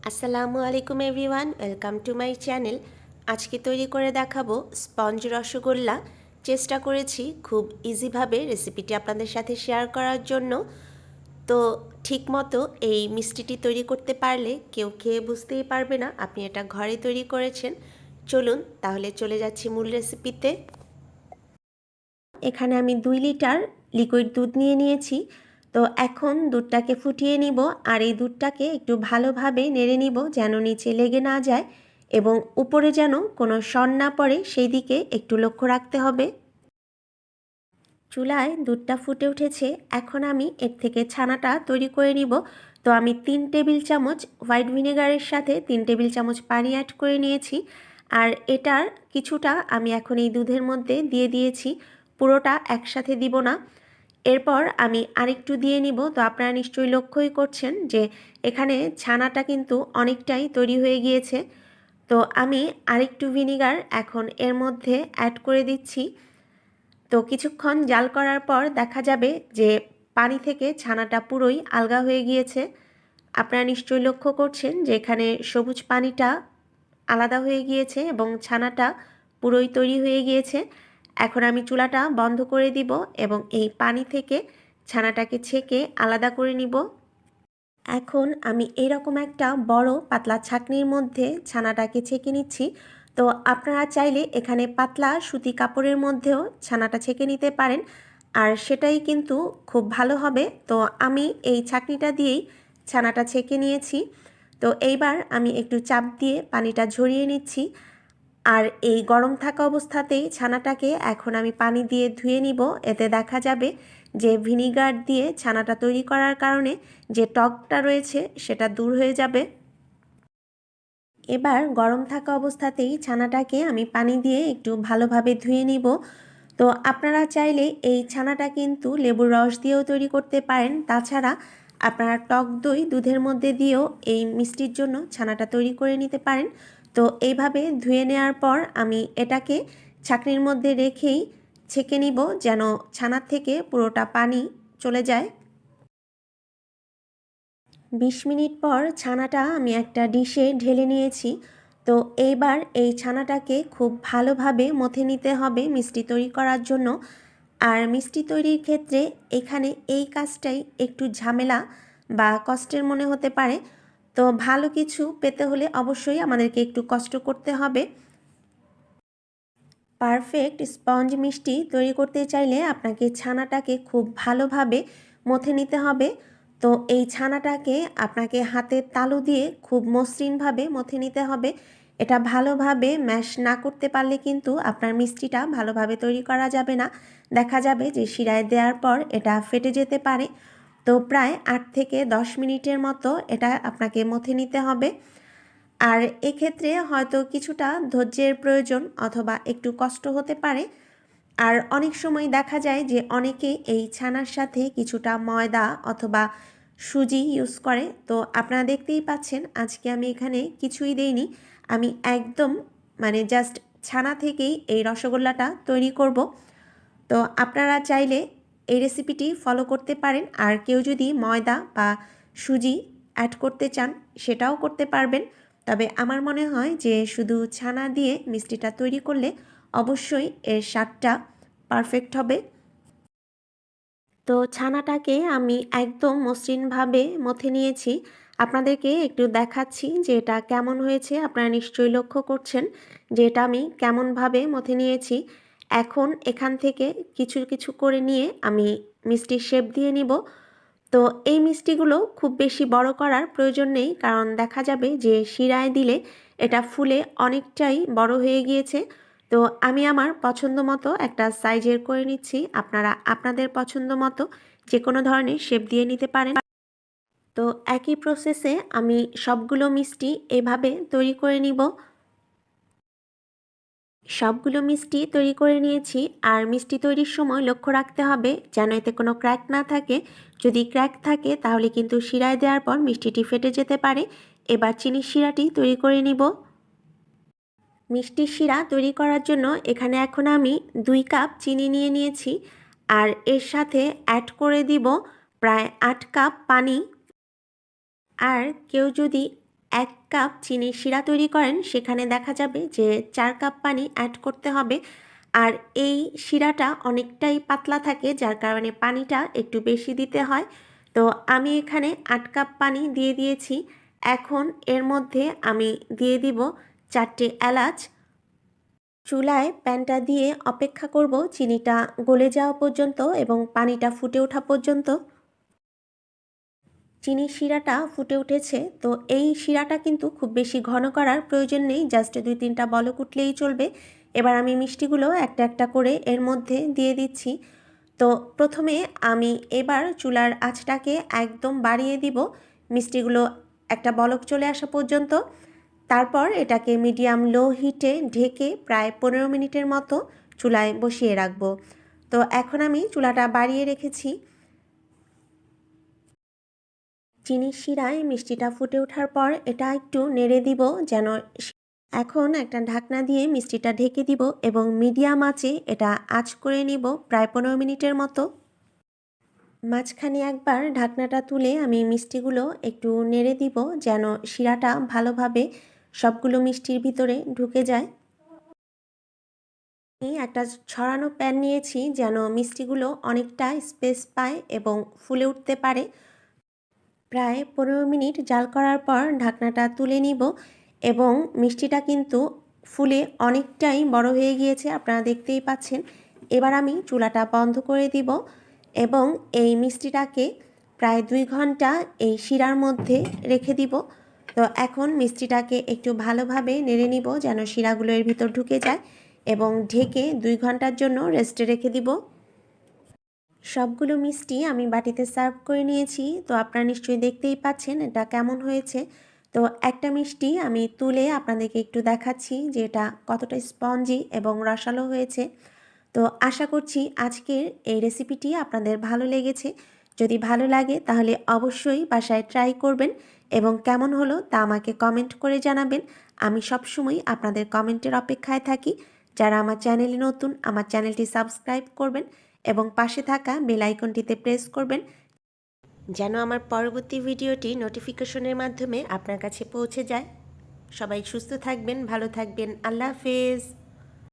আসসালামু আলাইকুম everyone, welcome to my channel. আজকে তৈরি করে দেখাবো স্পঞ্জ রসগোল্লা। চেষ্টা করেছি খুব ইজিভাবে রেসিপিটি আপনাদের সাথে শেয়ার করার জন্য। তো ঠিকমতো এই মিষ্টিটি তৈরি করতে পারলে কেউ খেয়ে বুঝতেই পারবে না আপনি এটা ঘরে তৈরি করেছেন। চলুন তাহলে চলে যাচ্ছি মূল রেসিপিতে। এখানে আমি 2 লিটার লিকুইড দুধ নিয়ে নিয়েছি। তো এখন দুধটাকে ফুটিয়ে নিব, আর এই দুধটাকে একটু ভালোভাবে নেড়ে নিব যেন নিচে লেগে না যায় এবং উপরে যেন কোনো সর না পড়ে, সেই দিকে একটু লক্ষ্য রাখতে হবে। চুলায় দুধটা ফুটে উঠেছে, এখন আমি এর থেকে ছানাটা তৈরি করে নিব। তো আমি 3 টেবিল চামচ হোয়াইট ভিনেগারের সাথে 3 টেবিল চামচ পানি অ্যাড করে নিয়েছি, আর এটার কিছুটা আমি এখন এই দুধের মধ্যে দিয়ে দিয়েছি, পুরোটা একসাথে দিব না। এরপর আমি আরেকটু দিয়ে নিব। তো আপনারা নিশ্চয়ই লক্ষ্যই করছেন যে এখানে ছানাটা কিন্তু অনেকটাই তৈরি হয়ে গিয়েছে। তো আমি আরেকটু ভিনেগার এখন এর মধ্যে অ্যাড করে দিচ্ছি। তো কিছুক্ষণ জাল করার পর দেখা যাবে যে পানি থেকে ছানাটা পুরোই আলগা হয়ে গিয়েছে। আপনারা নিশ্চয়ই লক্ষ্য করছেন যে এখানে সবুজ পানিটা আলাদা হয়ে গিয়েছে এবং ছানাটা পুরোই তৈরি হয়ে গিয়েছে। এখন আমি চুলাটা বন্ধ করে দিব এবং এই পানি থেকে ছানাটাকে ছেঁকে আলাদা করে নিব। এখন আমি এরকম একটা বড় পাতলা ছাঁকনির মধ্যে ছানাটাকে ছেঁকে নিচ্ছি। তো আপনারা চাইলে এখানে পাতলা সুতি কাপড়ের মধ্যেও ছানাটা ছেঁকে নিতে পারেন, আর সেটাই কিন্তু খুব ভালো হবে। তো আমি এই ছাঁকনিটা দিয়েই ছানাটা ছেঁকে নিয়েছি। তো এইবার আমি একটু চাপ দিয়ে পানিটা ঝরিয়ে নিচ্ছি, আর এই গরম থাকা অবস্থাতেই ছানাটাকে এখন আমি পানি দিয়ে ধুয়ে নিব। এতে দেখা যাবে যে ভিনিগার দিয়ে ছানাটা তৈরি করার কারণে যে টকটা রয়েছে সেটা দূর হয়ে যাবে। এবার গরম থাকা অবস্থাতেই ছানাটাকে আমি পানি দিয়ে একটু ভালোভাবে ধুয়ে নিব। তো আপনারা চাইলে এই ছানাটা কিন্তু লেবুর রস দিয়েও তৈরি করতে পারেন। তাছাড়া আপনারা টক দই দুধের মধ্যে দিয়েও এই মিষ্টির জন্য ছানাটা তৈরি করে নিতে পারেন। তো এইভাবে ধুয়ে নেওয়ার পর আমি এটাকে ছাঁকনির মধ্যে রেখেই ছেঁকে নিব যেন ছানার থেকে পুরোটা পানি চলে যায়। 20 মিনিট পর ছানাটা আমি একটা ডিশে ঢেলে নিয়েছি। তো এইবার এই ছানাটাকে খুব ভালোভাবে মথে নিতে হবে মিষ্টি তৈরি করার জন্য। আর মিষ্টি তৈরির ক্ষেত্রে এখানে এই কাজটাই একটু ঝামেলা বা কষ্টের মনে হতে পারে। তো ভালো কিছু পেতে হলে অবশ্যই আমাদেরকে একটু কষ্ট করতে হবে। পারফেক্ট স্পঞ্জ মিষ্টি তৈরি করতে চাইলে আপনাকে ছানাটাকে খুব ভালোভাবে মথে নিতে হবে। তো এই ছানাটাকে আপনাকে হাতের তালু দিয়ে খুব মসৃণভাবে মথে নিতে হবে। এটা ভালোভাবে ম্যাশ না করতে পারলে কিন্তু আপনার মিষ্টিটা ভালোভাবে তৈরি করা যাবে না। দেখা যাবে যে শিরায় দেওয়ার পর এটা ফেটে যেতে পারে। তো প্রায় 8 থেকে 10 মিনিটের মতো এটা আপনাকে মথে নিতে হবে। আর এক্ষেত্রে হয়তো কিছুটা ধৈর্যের প্রয়োজন অথবা একটু কষ্ট হতে পারে। আর অনেক সময় দেখা যায় যে অনেকে এই ছানার সাথে কিছুটা ময়দা অথবা সুজি ইউজ করে। তো আপনারা দেখতেই পাচ্ছেন আজকে আমি এখানে কিছুই দেইনি, আমি একদম জাস্ট ছানা থেকেই এই রসগোল্লাটা তৈরি করব। তো আপনারা চাইলে এই রেসিপিটি ফলো করতে পারেন, আর কেউ যদি ময়দা বা সুজি অ্যাড করতে চান সেটাও করতে পারবেন। তবে আমার মনে হয় যে শুধু ছানা দিয়ে মিষ্টিটা তৈরি করলে অবশ্যই এর স্বাদটা পারফেক্ট হবে। তো ছানাটাকে আমি একদম মসৃণভাবে মথে নিয়েছি। আপনাদেরকে একটু দেখাচ্ছি যে এটা কেমন হয়েছে। আপনারা নিশ্চয়ই লক্ষ্য করছেন যে এটা আমি কেমনভাবে মথে নিয়েছি। এখন এখান থেকে কিছু কিছু করে নিয়ে আমি মিষ্টির শেপ দিয়ে নিব। তো এই মিষ্টিগুলো খুব বেশি বড় করার প্রয়োজন নেই, কারণ দেখা যাবে যে শিরায় দিলে এটা ফুলে অনেকটাই বড় হয়ে গিয়েছে। তো আমি আমার পছন্দ মতো একটা সাইজের করে নিচ্ছি। আপনারা আপনাদের পছন্দ মতো যে কোনো ধরনের শেপ দিয়ে নিতে পারেন। তো একই প্রসেসে আমি সবগুলো মিষ্টি এভাবে তৈরি করে নিব। সবগুলো মিষ্টি তৈরি করে নিয়েছি, আর মিষ্টি তৈরির সময় লক্ষ্য রাখতে হবে যেন এতে কোনো ক্র্যাক না থাকে। যদি ক্র্যাক থাকে তাহলে কিন্তু শিরায় দেওয়ার পর মিষ্টিটি ফেটে যেতে পারে। এবার চিনির শিরাটি তৈরি করে নিব। মিষ্টির শিরা তৈরি করার জন্য এখানে এখন আমি 2 কাপ চিনি নিয়ে নিয়েছি, আর এর সাথে অ্যাড করে দিব প্রায় 8 কাপ পানি। আর কেউ যদি 1 কাপ চিনির শিরা তৈরি করেন সেখানে দেখা যাবে যে 4 কাপ পানি অ্যাড করতে হবে। আর এই শিরাটা অনেকটাই পাতলা থাকে, যার কারণে পানিটা একটু বেশি দিতে হয়। তো আমি এখানে 8 কাপ পানি দিয়ে দিয়েছি। এখন এর মধ্যে আমি দিয়ে দিব 4টে এলাচ। চুলায় প্যানটা দিয়ে অপেক্ষা করব চিনিটা গলে যাওয়া পর্যন্ত এবং পানিটা ফুটে ওঠা পর্যন্ত। চিনির শিরাটা ফুটে উঠেছে, তো এই শিরাটা কিন্তু খুব বেশি ঘন করার প্রয়োজন নেই, জাস্ট 2-3টা বলক উঠলেই চলবে। এবার আমি মিষ্টিগুলো একটা একটা করে এর মধ্যে দিয়ে দিচ্ছি। তো প্রথমে আমি এবার চুলার আঁচটাকে একদম বাড়িয়ে দিব মিষ্টিগুলো একটা বলক চলে আসা পর্যন্ত। তারপর এটাকে মিডিয়াম লো হিটে ঢেকে প্রায় 15 মিনিটের মতো চুলায় বসিয়ে রাখবো। তো এখন আমি চুলাটা বাড়িয়ে রেখেছি। চিনির শিরায় মিষ্টিটা ফুটে ওঠার পর এটা একটু নেড়ে দিব যেন। এখন একটা ঢাকনা দিয়ে মিষ্টিটা ঢেকে দিব এবং মিডিয়াম আঁচে এটা আঁচ করে নিব প্রায় 15 মিনিটের মতো। মাঝখানে একবার ঢাকনাটা তুলে আমি মিষ্টিগুলো একটু নেড়ে দিব যেন শিরাটা ভালোভাবে সবগুলো মিষ্টির ভিতরে ঢুকে যায়। আমি একটা ছড়ানো প্যান নিয়েছি যেন মিষ্টিগুলো অনেকটা স্পেস পায় এবং ফুলে উঠতে পারে। প্রায় 15 মিনিট জাল করার পর ঢাকনাটা তুলে নিব এবং মিষ্টিটা কিন্তু ফুলে অনেকটাই বড় হয়ে গিয়েছে, আপনারা দেখতেই পাচ্ছেন। এবার আমি চুলাটা বন্ধ করে দিব এবং এই মিষ্টিটাকে প্রায় 2 ঘন্টা এই শিরার মধ্যে রেখে দিব। তো এখন মিষ্টিটাকে একটু ভালোভাবে নেড়ে নিব যেন শিরাগুলো এর ভিতর ঢুকে যায় এবং ঢেকে 2 ঘন্টার জন্য রেস্টে রেখে দিব। সবগুলো মিষ্টি আমি বাটিতে সার্ভ করে নিয়েছি। তো আপনারা নিশ্চয়ই দেখতেই পাচ্ছেন এটা কেমন হয়েছে। তো একটা মিষ্টি আমি তুলে আপনাদেরকে একটু দেখাচ্ছি যে এটা কতটা স্পঞ্জি এবং রসালো হয়েছে। তো আশা করছি আজকের এই রেসিপিটি আপনাদের ভালো লেগেছে। যদি ভালো লাগে তাহলে অবশ্যই বাসায় ট্রাই করবেন এবং কেমন হলো তা আমাকে কমেন্ট করে জানাবেন। আমি সবসময় আপনাদের কমেন্টের অপেক্ষায় থাকি। যারা আমার চ্যানেলে নতুন, আমার চ্যানেলটি সাবস্ক্রাইব করবেন এবং পাশে থাকা বেল আইকনটিতে প্রেস করবেন যেন আমার পরবর্তী ভিডিওটি নোটিফিকেশনের মাধ্যমে আপনার কাছে পৌঁছে যায়। সবাই সুস্থ থাকবেন, ভালো থাকবেন। আল্লাহ হাফেজ।